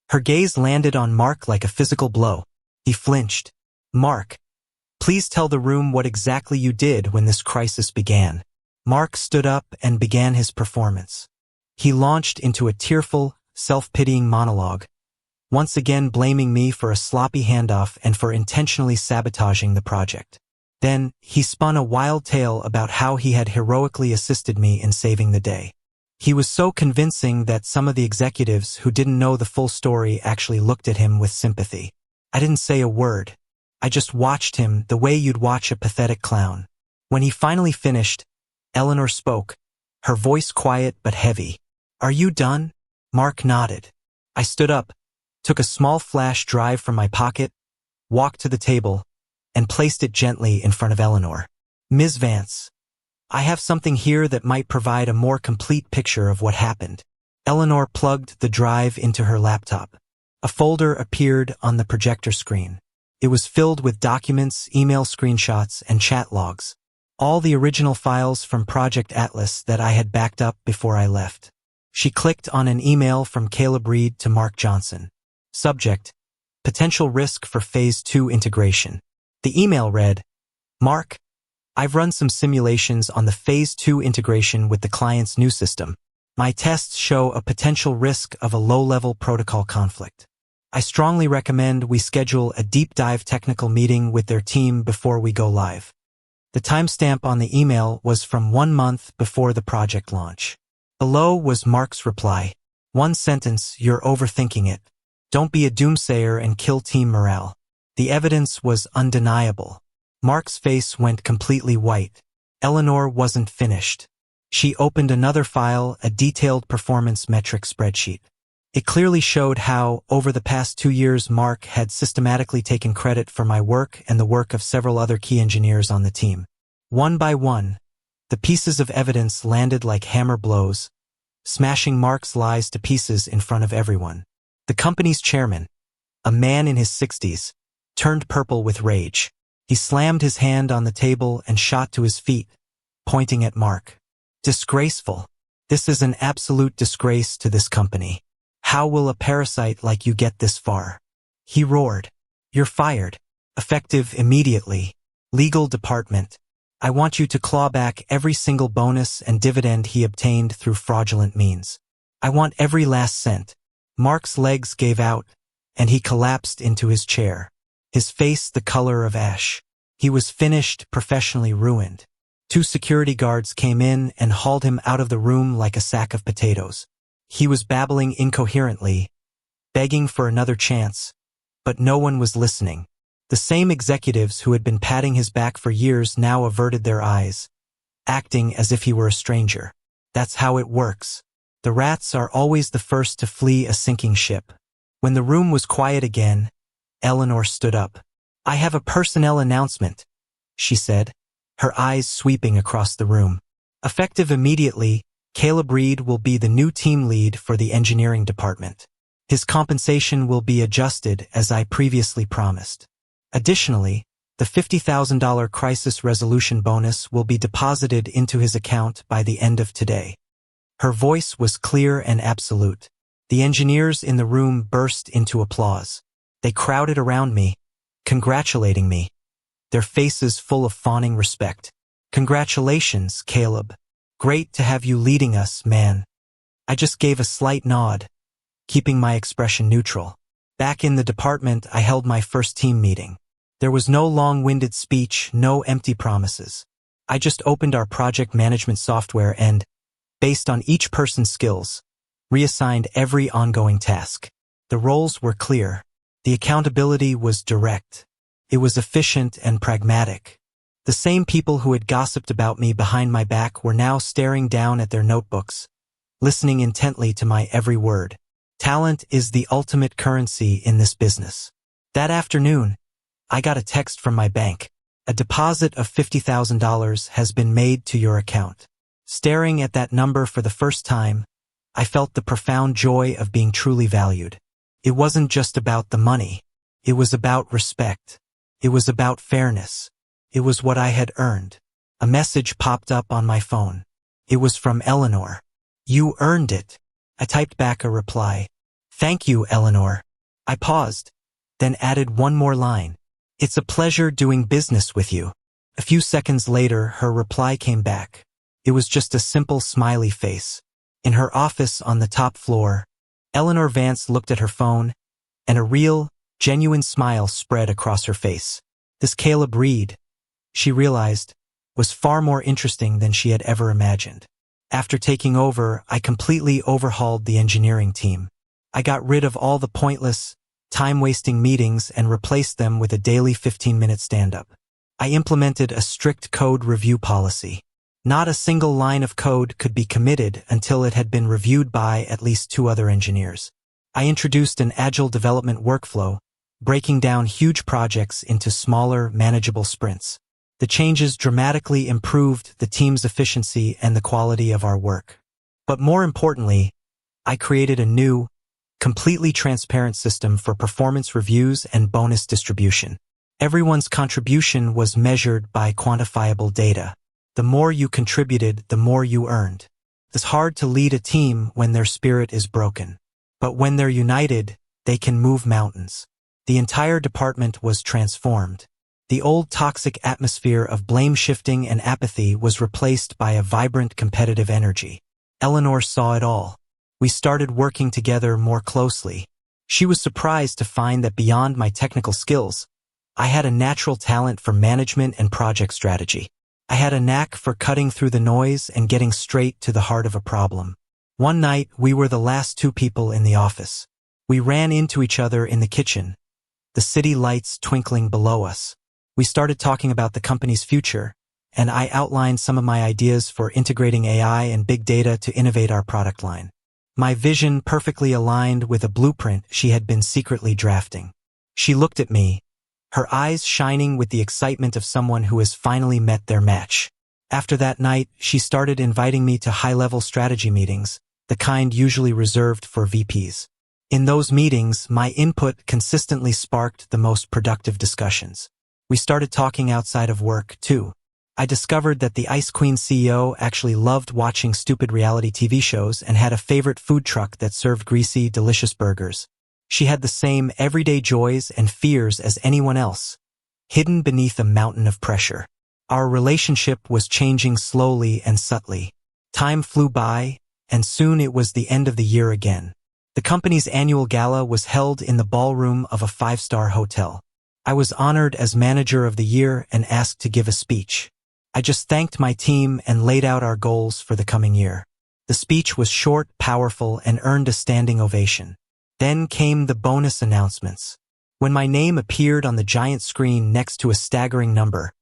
Her gaze landed on Mark like a physical blow. He flinched. Mark, please tell the room what exactly you did when this crisis began. Mark stood up and began his performance. He launched into a tearful, self-pitying monologue, once again blaming me for a sloppy handoff and for intentionally sabotaging the project. Then, he spun a wild tale about how he had heroically assisted me in saving the day. He was so convincing that some of the executives who didn't know the full story actually looked at him with sympathy. I didn't say a word. I just watched him the way you'd watch a pathetic clown. When he finally finished, Eleanor spoke, her voice quiet but heavy. Are you done? Mark nodded. I stood up, took a small flash drive from my pocket, walked to the table, and placed it gently in front of Eleanor. Ms. Vance, I have something here that might provide a more complete picture of what happened. Eleanor plugged the drive into her laptop. A folder appeared on the projector screen. It was filled with documents, email screenshots, and chat logs. All the original files from Project Atlas that I had backed up before I left. She clicked on an email from Caleb Reed to Mark Johnson. Subject: Potential risk for Phase 2 integration. The email read, Mark, I've run some simulations on the Phase 2 integration with the client's new system. My tests show a potential risk of a low-level protocol conflict. I strongly recommend we schedule a deep dive technical meeting with their team before we go live. The timestamp on the email was from 1 month before the project launch. Below was Mark's reply. One sentence, you're overthinking it. Don't be a doomsayer and kill team morale. The evidence was undeniable. Mark's face went completely white. Eleanor wasn't finished. She opened another file, a detailed performance metric spreadsheet. It clearly showed how, over the past 2 years, Mark had systematically taken credit for my work and the work of several other key engineers on the team. One by one, the pieces of evidence landed like hammer blows, smashing Mark's lies to pieces in front of everyone. The company's chairman, a man in his 60s, turned purple with rage. He slammed his hand on the table and shot to his feet, pointing at Mark. Disgraceful. This is an absolute disgrace to this company. How will a parasite like you get this far? He roared. You're fired. Effective immediately. Legal department. I want you to claw back every single bonus and dividend he obtained through fraudulent means. I want every last cent. Mark's legs gave out, and he collapsed into his chair, his face the color of ash. He was finished, professionally ruined. 2 security guards came in and hauled him out of the room like a sack of potatoes. He was babbling incoherently, begging for another chance, but no one was listening. The same executives who had been patting his back for years now averted their eyes, acting as if he were a stranger. That's how it works. The rats are always the first to flee a sinking ship. When the room was quiet again, Eleanor stood up. I have a personnel announcement, she said, her eyes sweeping across the room. Effective immediately, Caleb Reed will be the new team lead for the engineering department. His compensation will be adjusted as I previously promised. Additionally, the $50,000 crisis resolution bonus will be deposited into his account by the end of today. Her voice was clear and absolute. The engineers in the room burst into applause. They crowded around me, congratulating me, their faces full of fawning respect. Congratulations, Caleb. Great to have you leading us, man. I just gave a slight nod, keeping my expression neutral. Back in the department, I held my first team meeting. There was no long-winded speech, no empty promises. I just opened our project management software and, based on each person's skills, reassigned every ongoing task. The roles were clear. The accountability was direct. It was efficient and pragmatic. The same people who had gossiped about me behind my back were now staring down at their notebooks, listening intently to my every word. Talent is the ultimate currency in this business. That afternoon, I got a text from my bank. A deposit of $50,000 has been made to your account. Staring at that number for the first time, I felt the profound joy of being truly valued. It wasn't just about the money. It was about respect. It was about fairness. It was what I had earned. A message popped up on my phone. It was from Eleanor. You earned it. I typed back a reply. Thank you, Eleanor. I paused, then added one more line. It's a pleasure doing business with you. A few seconds later, her reply came back. It was just a simple smiley face. In her office on the top floor, Eleanor Vance looked at her phone, and a real, genuine smile spread across her face. This Caleb Reed, she realized, was far more interesting than she had ever imagined. After taking over, I completely overhauled the engineering team. I got rid of all the pointless, time-wasting meetings and replaced them with a daily 15-minute stand-up. I implemented a strict code review policy. Not a single line of code could be committed until it had been reviewed by at least 2 other engineers. I introduced an agile development workflow, breaking down huge projects into smaller, manageable sprints. The changes dramatically improved the team's efficiency and the quality of our work. But more importantly, I created a new, completely transparent system for performance reviews and bonus distribution. Everyone's contribution was measured by quantifiable data. The more you contributed, the more you earned. It's hard to lead a team when their spirit is broken. But when they're united, they can move mountains. The entire department was transformed. The old toxic atmosphere of blame shifting and apathy was replaced by a vibrant competitive energy. Eleanor saw it all. We started working together more closely. She was surprised to find that beyond my technical skills, I had a natural talent for management and project strategy. I had a knack for cutting through the noise and getting straight to the heart of a problem. One night, we were the last 2 people in the office. We ran into each other in the kitchen, the city lights twinkling below us. We started talking about the company's future, and I outlined some of my ideas for integrating AI and big data to innovate our product line. my vision perfectly aligned with a blueprint she had been secretly drafting. She looked at me, her eyes shining with the excitement of someone who has finally met their match. After that night, she started inviting me to high-level strategy meetings, the kind usually reserved for VPs. In those meetings, my input consistently sparked the most productive discussions. We started talking outside of work, too. I discovered that the Ice Queen CEO actually loved watching stupid reality TV shows and had a favorite food truck that served greasy, delicious burgers. She had the same everyday joys and fears as anyone else, hidden beneath a mountain of pressure. Our relationship was changing slowly and subtly. Time flew by, and soon it was the end of the year again. The company's annual gala was held in the ballroom of a five-star hotel. I was honored as manager of the year and asked to give a speech. I just thanked my team and laid out our goals for the coming year. The speech was short, powerful, and earned a standing ovation. Then came the bonus announcements. When my name appeared on the giant screen next to a staggering number,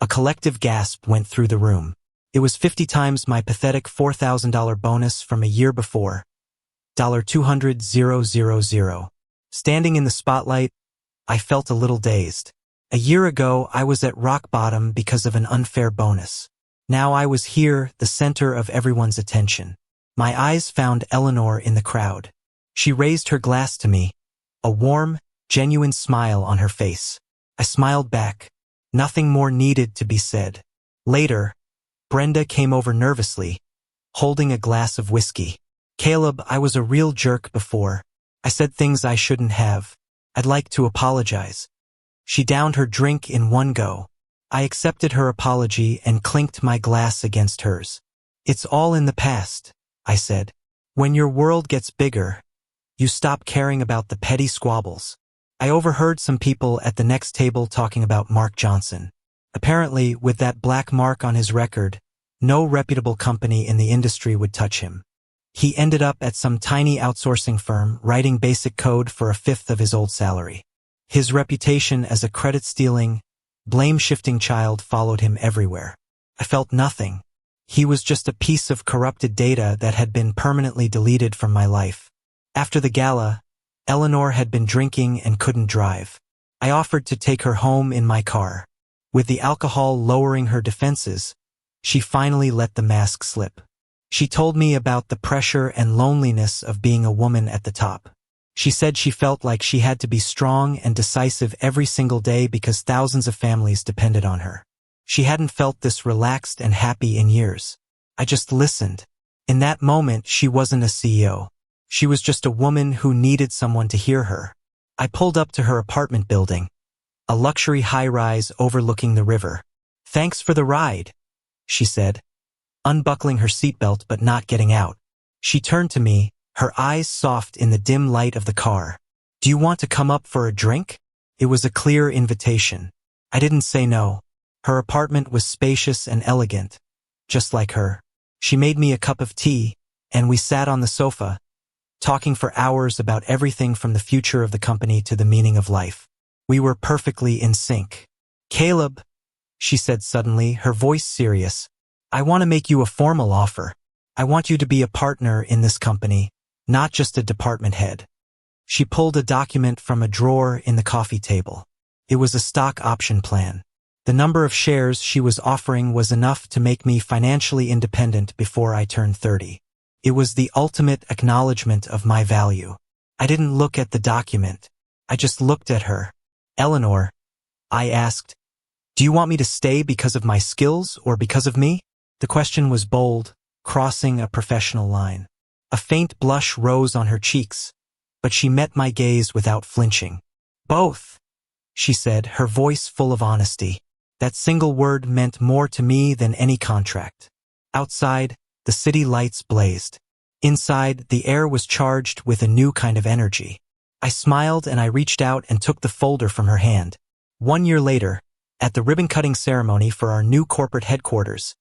a collective gasp went through the room. It was 50 times my pathetic $4,000 bonus from a year before. $200,000. Standing in the spotlight, I felt a little dazed. A year ago, I was at rock bottom because of an unfair bonus. Now I was here, the center of everyone's attention. My eyes found Eleanor in the crowd. She raised her glass to me, a warm, genuine smile on her face. I smiled back. Nothing more needed to be said. Later, Brenda came over nervously, holding a glass of whiskey. Caleb, I was a real jerk before. I said things I shouldn't have. I'd like to apologize. She downed her drink in one go. I accepted her apology and clinked my glass against hers. It's all in the past, I said. When your world gets bigger, you stop caring about the petty squabbles. I overheard some people at the next table talking about Mark Johnson. Apparently, with that black mark on his record, no reputable company in the industry would touch him. He ended up at some tiny outsourcing firm writing basic code for a fifth of his old salary. His reputation as a credit-stealing, blame-shifting child followed him everywhere. I felt nothing. He was just a piece of corrupted data that had been permanently deleted from my life. After the gala, Eleanor had been drinking and couldn't drive. I offered to take her home in my car. With the alcohol lowering her defenses, she finally let the mask slip. She told me about the pressure and loneliness of being a woman at the top. She said she felt like she had to be strong and decisive every single day because thousands of families depended on her. She hadn't felt this relaxed and happy in years. I just listened. In that moment, she wasn't a CEO. She was just a woman who needed someone to hear her. I pulled up to her apartment building, a luxury high-rise overlooking the river. "Thanks for the ride," she said, unbuckling her seatbelt but not getting out. She turned to me, her eyes soft in the dim light of the car. "Do you want to come up for a drink?" It was a clear invitation. I didn't say no. Her apartment was spacious and elegant, just like her. She made me a cup of tea, and we sat on the sofa, talking for hours about everything from the future of the company to the meaning of life. We were perfectly in sync. "Caleb," she said suddenly, her voice serious, "I want to make you a formal offer. I want you to be a partner in this company, not just a department head." She pulled a document from a drawer in the coffee table. It was a stock option plan. The number of shares she was offering was enough to make me financially independent before I turned 30. It was the ultimate acknowledgement of my value. I didn't look at the document. I just looked at her. "Eleanor," I asked, "do you want me to stay because of my skills or because of me?" The question was bold, crossing a professional line. A faint blush rose on her cheeks, but she met my gaze without flinching. "Both," she said, her voice full of honesty. That single word meant more to me than any contract. Outside, the city lights blazed. Inside, the air was charged with a new kind of energy. I smiled and I reached out and took the folder from her hand. 1 year later, at the ribbon-cutting ceremony for our new corporate headquarters,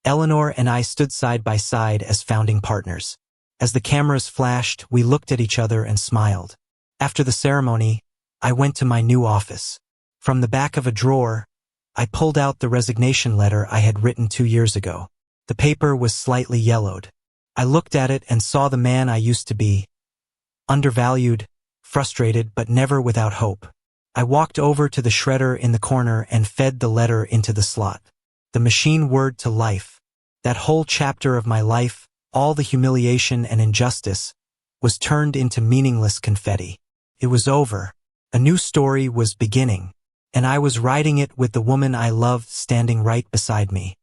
Eleanor and I stood side by side as founding partners. As the cameras flashed, we looked at each other and smiled. After the ceremony, I went to my new office. From the back of a drawer, I pulled out the resignation letter I had written 2 years ago. The paper was slightly yellowed. I looked at it and saw the man I used to be, undervalued, frustrated, but never without hope. I walked over to the shredder in the corner and fed the letter into the slot. The machine whirred to life. That whole chapter of my life, all the humiliation and injustice, was turned into meaningless confetti. It was over. A new story was beginning, and I was writing it with the woman I loved standing right beside me.